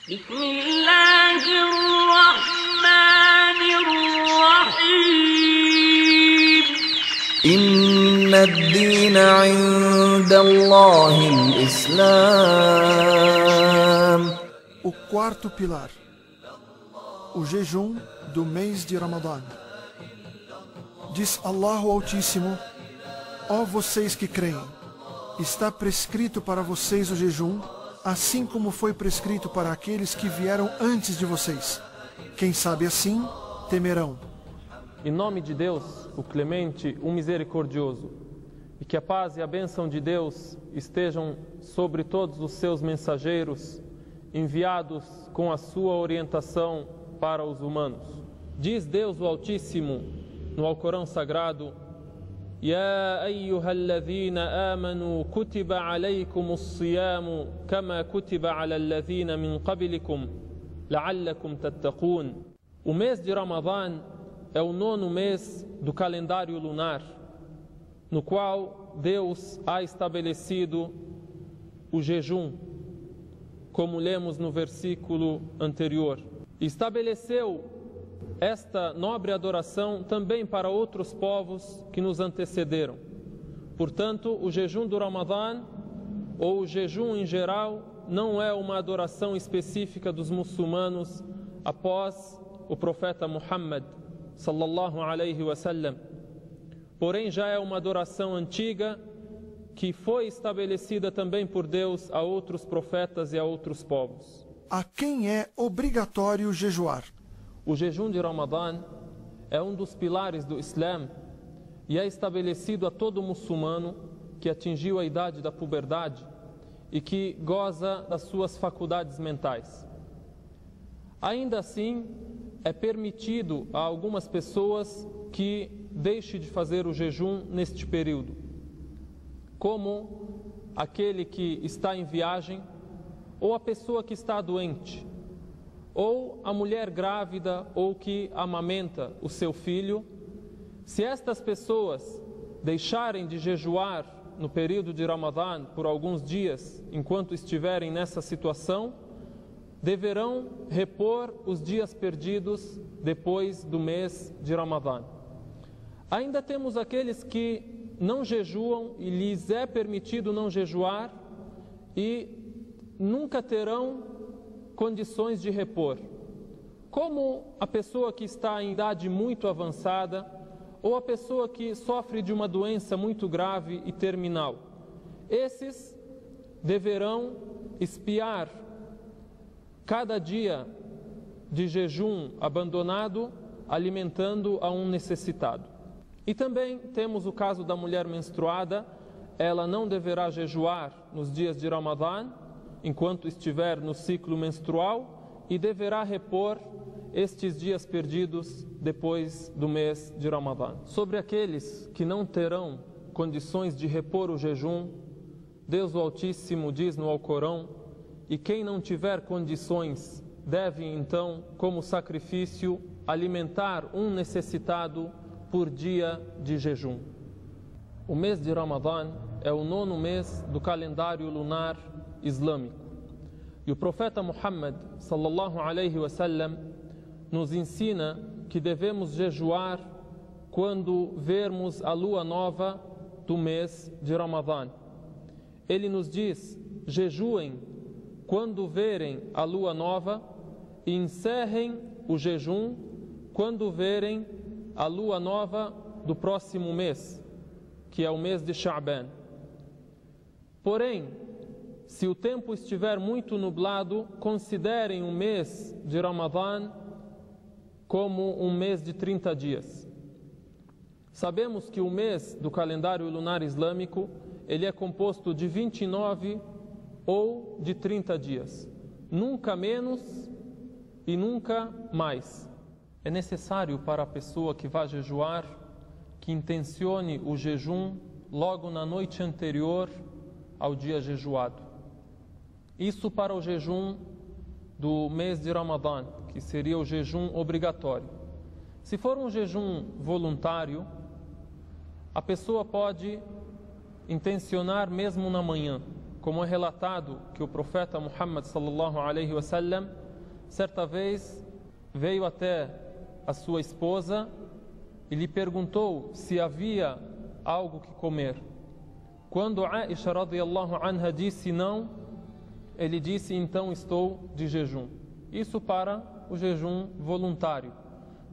بسم الله الرحمن الرحيم إن الدين عند الله الإسلام. O quarto pilar, o jejum do mês de Ramadã. Diz Allah o Altíssimo: ó vocês que creem, está prescrito para vocês o jejum, assim como foi prescrito para aqueles que vieram antes de vocês. Quem sabe assim, temerão. Em nome de Deus, o Clemente, o Misericordioso, e que a paz e a bênção de Deus estejam sobre todos os seus mensageiros, enviados com a sua orientação para os humanos. Diz Deus o Altíssimo no Alcorão Sagrado: يا أيها الذين آمنوا كتب عليكم الصيام كما كتب على الذين من قبلكم لعلكم تتقون. O mês de Ramadã é o 9º mês do calendário lunar, no qual Deus há estabelecido o jejum, como lemos no versículo anterior. Estabeleceu esta nobre adoração também para outros povos que nos antecederam. Portanto, o jejum do Ramadã, ou o jejum em geral, não é uma adoração específica dos muçulmanos após o profeta Muhammad, sallallahu alaihi wasallam. Porém, já é uma adoração antiga que foi estabelecida também por Deus a outros profetas e a outros povos. A quem é obrigatório jejuar? O jejum de Ramadã é um dos pilares do Islã e é estabelecido a todo muçulmano que atingiu a idade da puberdade e que goza das suas faculdades mentais. Ainda assim, é permitido a algumas pessoas que deixem de fazer o jejum neste período, como aquele que está em viagem, ou a pessoa que está doente, ou a mulher grávida ou que amamenta o seu filho. Se estas pessoas deixarem de jejuar no período de Ramadã por alguns dias, enquanto estiverem nessa situação, deverão repor os dias perdidos depois do mês de Ramadã. Ainda temos aqueles que não jejuam e lhes é permitido não jejuar e nunca terão condições de repor, como a pessoa que está em idade muito avançada ou a pessoa que sofre de uma doença muito grave e terminal. Esses deverão expiar cada dia de jejum abandonado, alimentando a um necessitado. E também temos o caso da mulher menstruada. Ela não deverá jejuar nos dias de Ramadã enquanto estiver no ciclo menstrual e deverá repor estes dias perdidos depois do mês de Ramadã. Sobre aqueles que não terão condições de repor o jejum, Deus o Altíssimo diz no Alcorão: e quem não tiver condições deve então, como sacrifício, alimentar um necessitado por dia de jejum. O mês de Ramadã é o 9º mês do calendário lunar islâmico. E o profeta Muhammad, sallallahu alaihi wasallam, nos ensina que devemos jejuar quando vermos a lua nova do mês de Ramadã. Ele nos diz: jejuem quando verem a lua nova e encerrem o jejum quando verem a lua nova do próximo mês, que é o mês de Sha'ban. Porém, se o tempo estiver muito nublado, considerem o mês de Ramadã como um mês de 30 dias. Sabemos que o mês do calendário lunar islâmico, ele é composto de 29 ou de 30 dias. Nunca menos e nunca mais. É necessário para a pessoa que vai jejuar que intencione o jejum logo na noite anterior ao dia jejuado. Isso para o jejum do mês de Ramadã, que seria o jejum obrigatório. Se for um jejum voluntário, a pessoa pode intencionar mesmo na manhã. como é relatado que o profeta Muhammad sallallahu alaihi wasallam certa vez veio até a sua esposa e lhe perguntou se havia algo que comer. Quando Aisha radiyallahu anha disse não, ele disse: então estou de jejum. Isso para o jejum voluntário.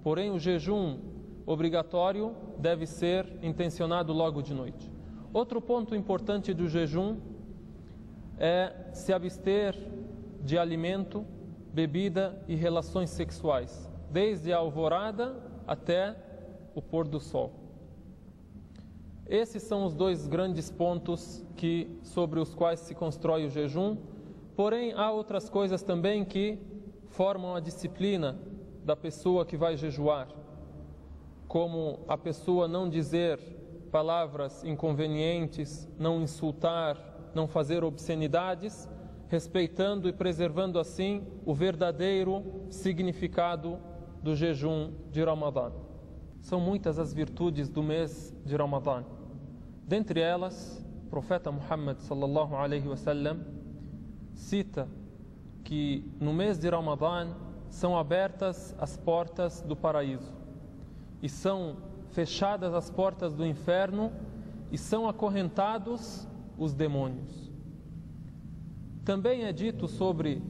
Porém, o jejum obrigatório deve ser intencionado logo de noite. Outro ponto importante do jejum é se abster de alimento, bebida e relações sexuais, desde a alvorada até o pôr do sol. Esses são os dois grandes pontos sobre os quais se constrói o jejum. Porém, há outras coisas também que formam a disciplina da pessoa que vai jejuar, como a pessoa não dizer palavras inconvenientes, não insultar, não fazer obscenidades, respeitando e preservando assim o verdadeiro significado do jejum de Ramadã. São muitas as virtudes do mês de Ramadã. Dentre elas, o profeta Muhammad sallallahu alaihi wasallam cita que no mês de Ramadã são abertas as portas do paraíso e são fechadas as portas do inferno e são acorrentados os demônios. Também é dito sobre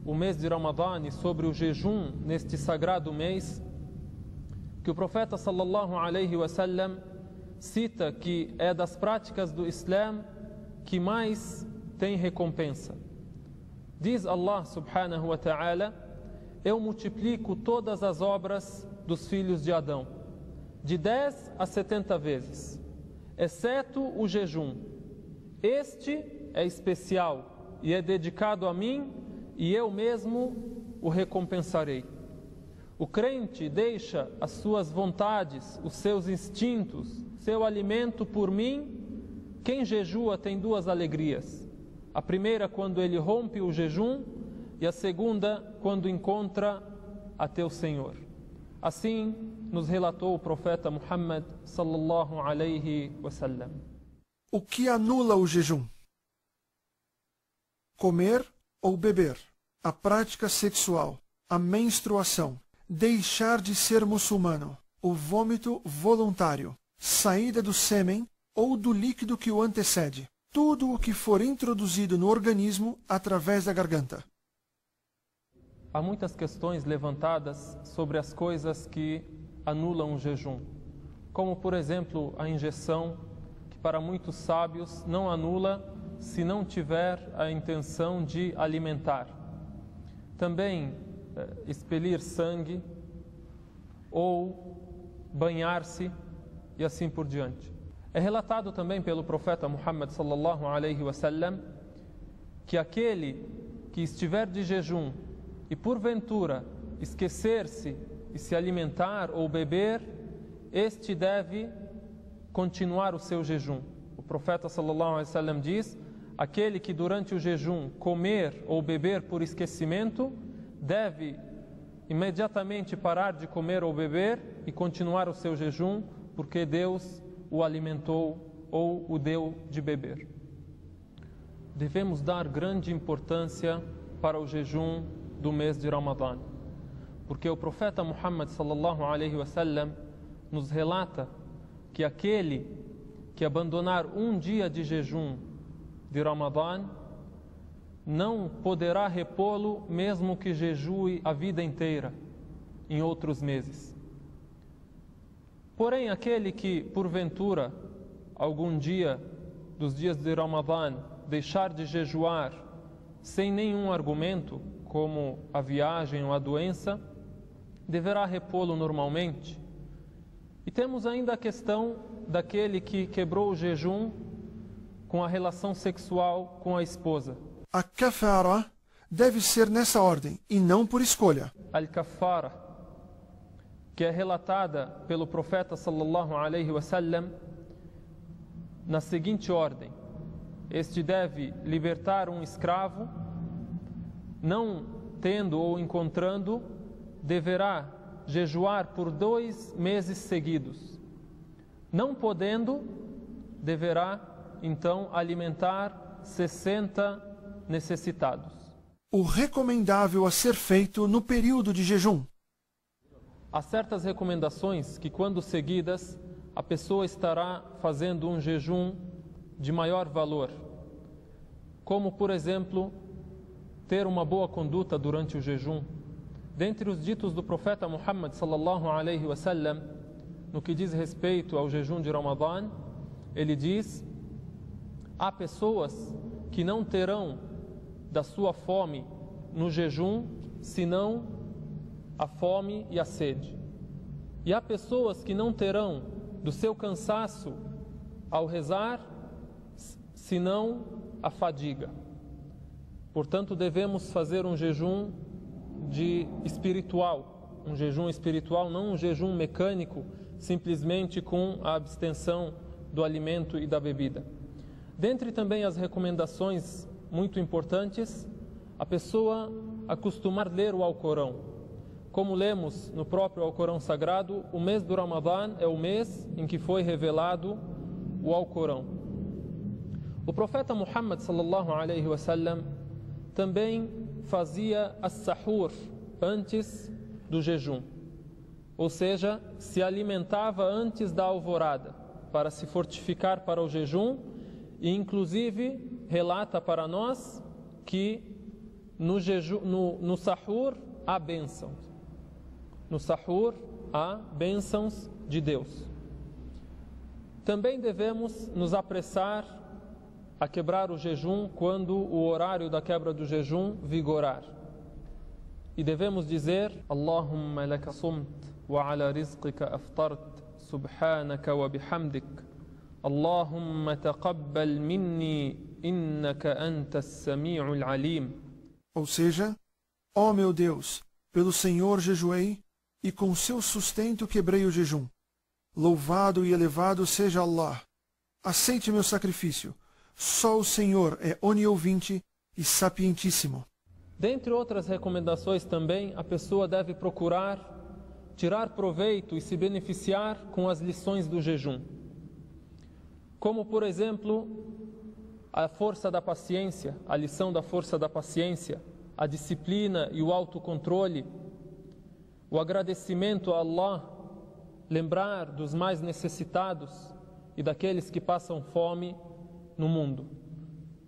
o mês de Ramadã e sobre o jejum neste sagrado mês que o profeta sallallahu alaihi wasallam cita que é das práticas do Islã que mais tem recompensa. Diz Allah subhanahu wa ta'ala: eu multiplico todas as obras dos filhos de Adão, de 10 a 70 vezes, exceto o jejum. Este é especial e é dedicado a mim, e eu mesmo o recompensarei. O crente deixa as suas vontades, os seus instintos, seu alimento por mim. Quem jejua tem duas alegrias. A primeira quando ele rompe o jejum e a segunda quando encontra a teu Senhor. Assim nos relatou o profeta Muhammad sallallahu alaihi wasallam. O que anula o jejum? Comer ou beber, a prática sexual, a menstruação, deixar de ser muçulmano, o vômito voluntário, saída do sêmen ou do líquido que o antecede, tudo o que for introduzido no organismo através da garganta. Há muitas questões levantadas sobre as coisas que anulam o jejum, como por exemplo a injeção, que para muitos sábios não anula se não tiver a intenção de alimentar. Também expelir sangue ou banhar-se e assim por diante. É relatado também pelo profeta Muhammad sallallahu alaihi wasallam que aquele que estiver de jejum e porventura esquecer-se e se alimentar ou beber, este deve continuar o seu jejum. O profeta sallallahu alaihi wasallam diz: aquele que durante o jejum comer ou beber por esquecimento deve imediatamente parar de comer ou beber e continuar o seu jejum, porque Deus o alimentou ou o deu de beber. Devemos dar grande importância para o jejum do mês de Ramadã, porque o profeta Muhammad sallallahu alaihi wasallam nos relata que aquele que abandonar um dia de jejum de Ramadã não poderá repô-lo mesmo que jejue a vida inteira em outros meses. Porém, aquele que porventura algum dia dos dias de Ramadã deixar de jejuar sem nenhum argumento, como a viagem ou a doença, deverá repô-lo normalmente. E temos ainda a questão daquele que quebrou o jejum com a relação sexual com a esposa. A kafara deve ser nessa ordem e não por escolha. Al-Kafara, que é relatada pelo profeta sallallahu alaihi wasallam na seguinte ordem: este deve libertar um escravo, não tendo ou encontrando, deverá jejuar por 2 meses seguidos. Não podendo, deverá então alimentar 60 necessitados. O recomendável a ser feito no período de jejum. Há certas recomendações que, quando seguidas, a pessoa estará fazendo um jejum de maior valor, como, por exemplo, ter uma boa conduta durante o jejum. Dentre os ditos do profeta Muhammad sallallahu alaihi wasallam, no que diz respeito ao jejum de Ramadã, ele diz: há pessoas que não terão da sua fome no jejum, senão a fome e a sede. E há pessoas que não terão do seu cansaço ao rezar, senão a fadiga. Portanto, devemos fazer um jejum espiritual, um jejum espiritual, não um jejum mecânico, simplesmente com a abstenção do alimento e da bebida. Dentre também as recomendações muito importantes, a pessoa acostumar ler o Alcorão. Como lemos no próprio Alcorão Sagrado, o mês do Ramadã é o mês em que foi revelado o Alcorão. O profeta Muhammad sallallahu alaihi wasallam também fazia as-sahur antes do jejum, ou seja, se alimentava antes da alvorada para se fortificar para o jejum, e inclusive relata para nós que no sahur há bênçãos. No sahur há bênçãos de Deus. Também devemos nos apressar a quebrar o jejum quando o horário da quebra do jejum vigorar. E devemos dizer: Allahumma laka sumt wa ala rizqika aftart subhanaka wa bihamdik Allahumma taqabbal minni innaka antas sami'ul alim. Ou seja, ó meu Deus, pelo Senhor jejuei e com seu sustento quebrei o jejum. Louvado e elevado seja Allah. Aceite meu sacrifício. Só o Senhor é oniovinte e sapientíssimo. Dentre outras recomendações também, a pessoa deve procurar tirar proveito e se beneficiar com as lições do jejum. Como, por exemplo, a força da paciência, a lição da força da paciência, a disciplina e o autocontrole, o agradecimento a Allah, lembrar dos mais necessitados e daqueles que passam fome no mundo.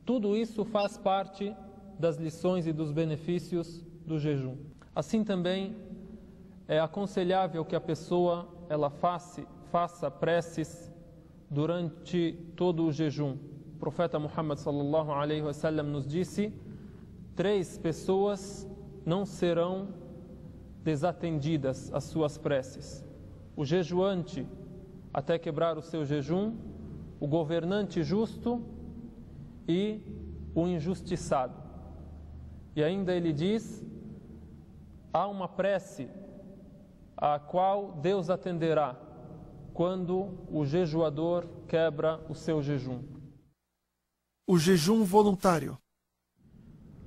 Tudo isso faz parte das lições e dos benefícios do jejum. Assim também é aconselhável que a pessoa faça preces durante todo o jejum. O profeta Muhammad sallallahu alaihi wasallam nos disse: 3 pessoas não serão desatendidas as suas preces: o jejuante até quebrar o seu jejum, o governante justo e o injustiçado. E ainda ele diz: há uma prece a qual Deus atenderá quando o jejuador quebra o seu jejum. O jejum voluntário.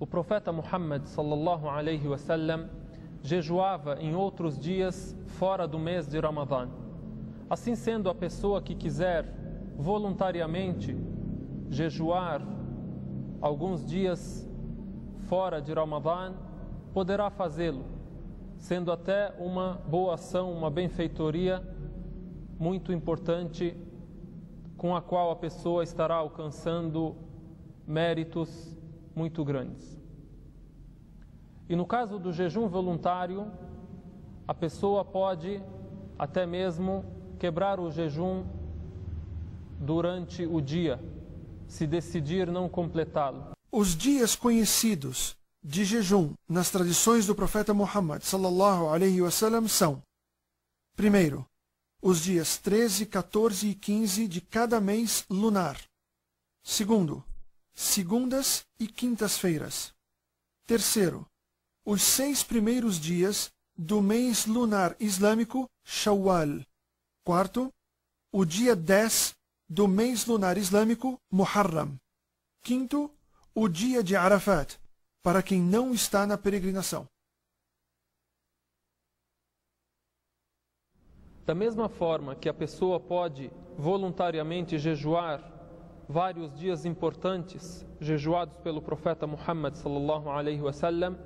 O profeta Muhammad sallallahu alaihi wasallam jejuava em outros dias fora do mês de Ramadã. Assim sendo, a pessoa que quiser voluntariamente jejuar alguns dias fora de Ramadã, poderá fazê-lo, sendo até uma boa ação, uma benfeitoria muito importante, com a qual a pessoa estará alcançando méritos muito grandes. E no caso do jejum voluntário, a pessoa pode até mesmo quebrar o jejum durante o dia, se decidir não completá-lo. Os dias conhecidos de jejum nas tradições do profeta Muhammad sallallahu alaihi wasallam são: primeiro, os dias 13, 14 e 15 de cada mês lunar. Segundo, segundas e quintas-feiras. Terceiro, os 6 primeiros dias do mês lunar islâmico Shawwal. Quarto, o dia 10 do mês lunar islâmico Muharram. Quinto, o dia de Arafat, para quem não está na peregrinação. Da mesma forma que a pessoa pode voluntariamente jejuar vários dias importantes jejuados pelo profeta Muhammad sallallahu alaihi wasallam,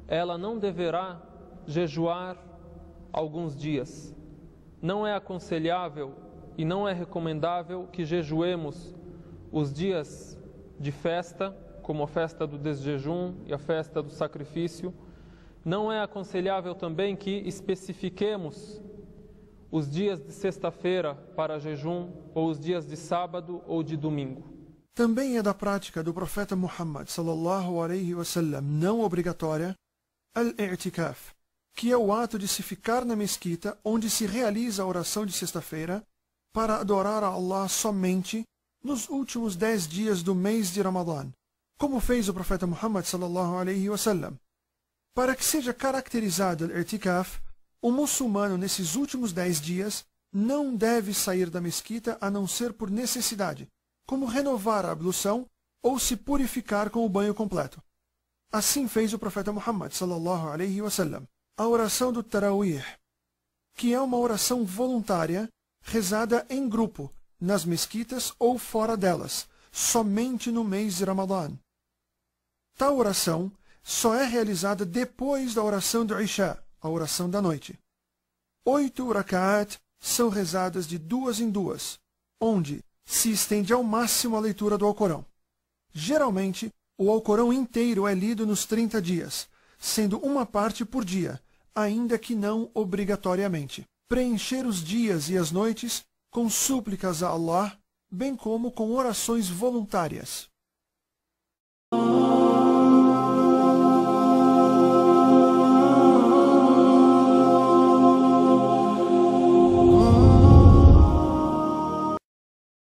ela não deverá jejuar alguns dias. Não é aconselhável e não é recomendável que jejuemos os dias de festa, como a festa do desjejum e a festa do sacrifício. Não é aconselhável também que especifiquemos os dias de sexta-feira para jejum, ou os dias de sábado ou de domingo. Também é da prática do profeta Muhammad sallallahu alaihi wasallam não obrigatória al-i'tikaf, que é o ato de se ficar na mesquita onde se realiza a oração de sexta-feira para adorar a Allah somente nos últimos 10 dias do mês de Ramadã, como fez o profeta Muhammad sallallahu alaihi wasallam. Para que seja caracterizado al-i'tikaf, o muçulmano nesses últimos 10 dias não deve sair da mesquita a não ser por necessidade, como renovar a ablução ou se purificar com o banho completo. Assim fez o profeta Muhammad sallallahu alaihi wasallam. A oração do Tarawih, que é uma oração voluntária rezada em grupo, nas mesquitas ou fora delas, somente no mês de Ramadã. Tal oração só é realizada depois da oração do Isha, a oração da noite. 8 rak'at são rezadas de 2 em 2, onde se estende ao máximo a leitura do Alcorão. Geralmente, o Alcorão inteiro é lido nos 30 dias, sendo uma parte por dia, ainda que não obrigatoriamente. Preencher os dias e as noites com súplicas a Allah, bem como com orações voluntárias.